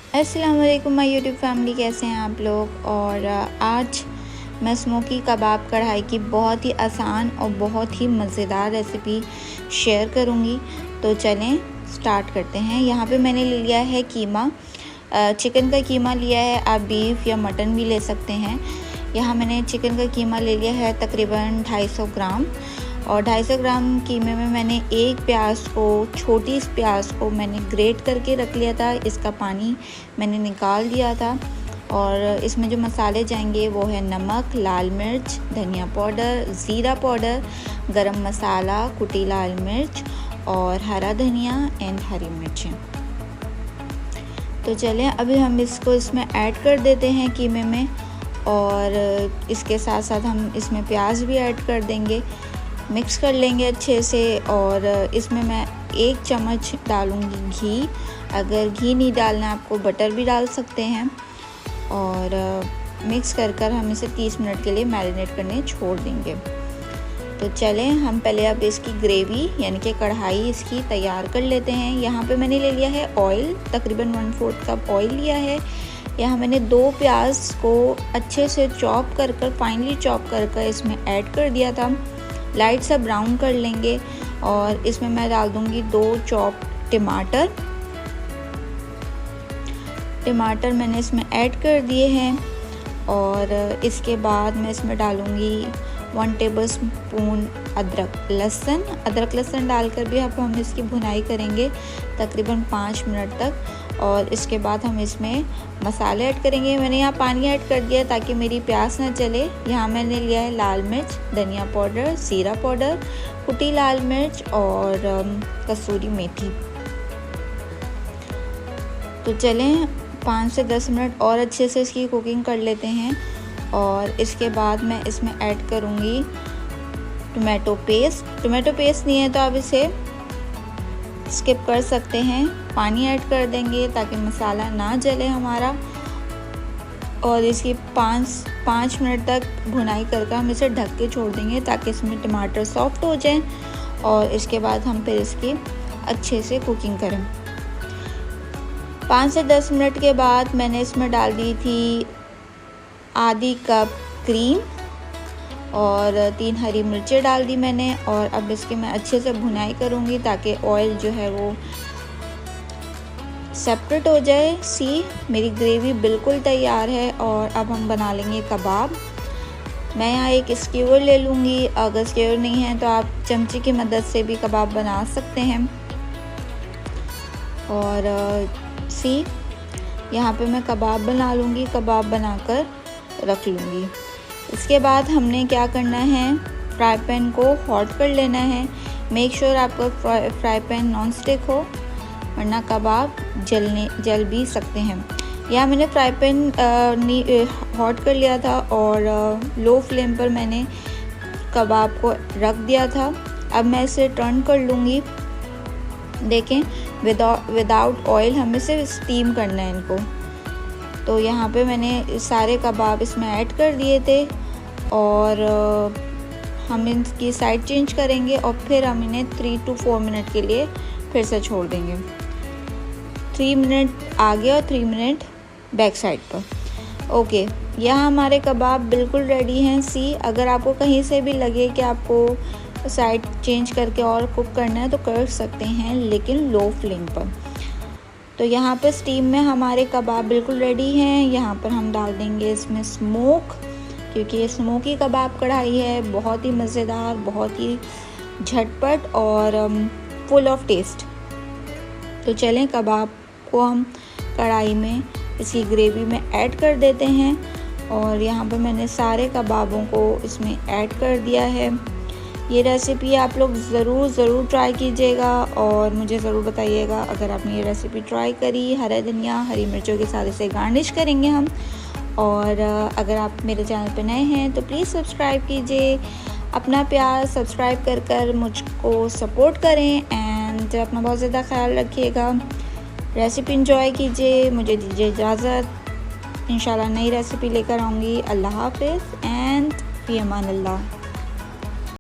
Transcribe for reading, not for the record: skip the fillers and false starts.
अस्सलाम वालेकुम my YouTube family, कैसे हैं आप लोग। और आज मैं स्मोकी कबाब कढ़ाई की बहुत ही आसान और बहुत ही मज़ेदार रेसिपी शेयर करूंगी। तो चलें स्टार्ट करते हैं। यहाँ पे मैंने ले लिया है कीमा, चिकन का कीमा लिया है। आप बीफ या मटन भी ले सकते हैं। यहाँ मैंने चिकन का कीमा ले लिया है तकरीबन 250 ग्राम। और 250 ग्राम कीमे में मैंने एक प्याज को, छोटी प्याज को मैंने ग्रेट करके रख लिया था। इसका पानी मैंने निकाल दिया था। और इसमें जो मसाले जाएंगे वो है नमक, लाल मिर्च, धनिया पाउडर, ज़ीरा पाउडर, गरम मसाला, कुटी लाल मिर्च और हरा धनिया एंड हरी मिर्चें। तो चलें अभी हम इसमें ऐड कर देते हैं कीमे में। और इसके साथ साथ हम इसमें प्याज भी ऐड कर देंगे, मिक्स कर लेंगे अच्छे से। और इसमें मैं 1 चम्मच डालूंगी घी। अगर घी नहीं डालना आपको बटर भी डाल सकते हैं। और मिक्स कर हम इसे 30 मिनट के लिए मैरिनेट करने छोड़ देंगे। तो चलें हम पहले अब इसकी ग्रेवी यानी कि कढ़ाई इसकी तैयार कर लेते हैं। यहाँ पे मैंने ले लिया है ऑयल, तकरीबन 1/4 कप ऑयल लिया है। यहाँ मैंने 2 प्याज को अच्छे से चॉप कर फाइनली चॉप कर इसमें ऐड कर दिया था। लाइट सा ब्राउन कर लेंगे। और इसमें मैं डाल दूंगी 2 चॉप टमाटर मैंने इसमें ऐड कर दिए हैं। और इसके बाद मैं इसमें डालूंगी 1 टेबलस्पून अदरक लहसुन डालकर भी अब हम इसकी भुनाई करेंगे तकरीबन 5 मिनट तक। और इसके बाद हम इसमें मसाले ऐड करेंगे। मैंने यहाँ पानी ऐड कर दिया ताकि मेरी प्यास ना जले। यहाँ मैंने लिया है लाल मिर्च, धनिया पाउडर, ज़ीरा पाउडर, कुटी लाल मिर्च और कसूरी मेथी। तो चलें 5 से 10 मिनट और अच्छे से इसकी कुकिंग कर लेते हैं। और इसके बाद मैं इसमें ऐड करूँगी टोमेटो पेस्ट नहीं है तो आप इसे स्किप कर सकते हैं। पानी ऐड कर देंगे ताकि मसाला ना जले हमारा। और इसकी 5 मिनट तक भुनाई करके हम इसे ढक के छोड़ देंगे ताकि इसमें टमाटर सॉफ्ट हो जाए। और इसके बाद हम फिर इसकी अच्छे से कुकिंग करें। 5 से 10 मिनट के बाद मैंने इसमें डाल दी थी आधी कप क्रीम और 3 हरी मिर्चें डाल दी मैंने। और अब इसकी मैं अच्छे से भुनाई करूँगी ताकि ऑयल जो है वो सेपरेट हो जाए। मेरी ग्रेवी बिल्कुल तैयार है। और अब हम बना लेंगे कबाब। मैं यहाँ एक स्क्यूर ले लूँगी। अगर स्क्यूर नहीं है तो आप चमचे की मदद से भी कबाब बना सकते हैं। और यहाँ पे मैं कबाब बना लूँगी, कबाब बनाकर रख लूँगी। इसके बाद हमने क्या करना है, फ्राई पैन को हॉट कर लेना है। मेक श्योर आपका फ्राई पैन नॉन स्टिक हो, वरना कबाब जल भी सकते हैं। यहाँ मैंने फ्राई पैन हॉट कर लिया था और लो फ्लेम पर मैंने कबाब को रख दिया था। अब मैं इसे टर्न कर लूँगी। देखें विदाउट ऑयल हमें सिर्फ स्टीम करना है इनको। तो यहाँ पे मैंने सारे कबाब इसमें ऐड कर दिए थे। और हम इनकी साइड चेंज करेंगे और फिर हम इन्हें 3 to 4 मिनट के लिए फिर से छोड़ देंगे। 3 मिनट आगे और 3 मिनट बैक साइड पर। ओके, यहाँ हमारे कबाब बिल्कुल रेडी हैं। अगर आपको कहीं से भी लगे कि आपको साइड चेंज करके और कुक करना है तो कर सकते हैं, लेकिन लो फ्लेम पर। तो यहाँ पर स्टीम में हमारे कबाब बिल्कुल रेडी हैं। यहाँ पर हम डाल देंगे इसमें स्मोक, क्योंकि ये स्मोकी कबाब कढ़ाई है। बहुत ही मज़ेदार, बहुत ही झटपट और फुल ऑफ टेस्ट। तो चलें कबाब को हम कढ़ाई में इसकी ग्रेवी में ऐड कर देते हैं। और यहाँ पर मैंने सारे कबाबों को इसमें ऐड कर दिया है। ये रेसिपी आप लोग ज़रूर ट्राई कीजिएगा और मुझे ज़रूर बताइएगा अगर आपने ये रेसिपी ट्राई करी। हरा धनिया, हरी मिर्चों के साथ इसे गार्निश करेंगे हम। और अगर आप मेरे चैनल पर नए हैं तो प्लीज़ सब्सक्राइब कीजिए। अपना प्यार सब्सक्राइब कर मुझको सपोर्ट करें। एंड अपना बहुत ज़्यादा ख्याल रखिएगा। रेसिपी इंजॉय कीजिए। मुझे दीजिए इजाज़त। इंशाल्लाह नई रेसिपी लेकर आऊँगी। अल्लाह हाफ़िज़ एंड फ़ी अमान अल्लाह।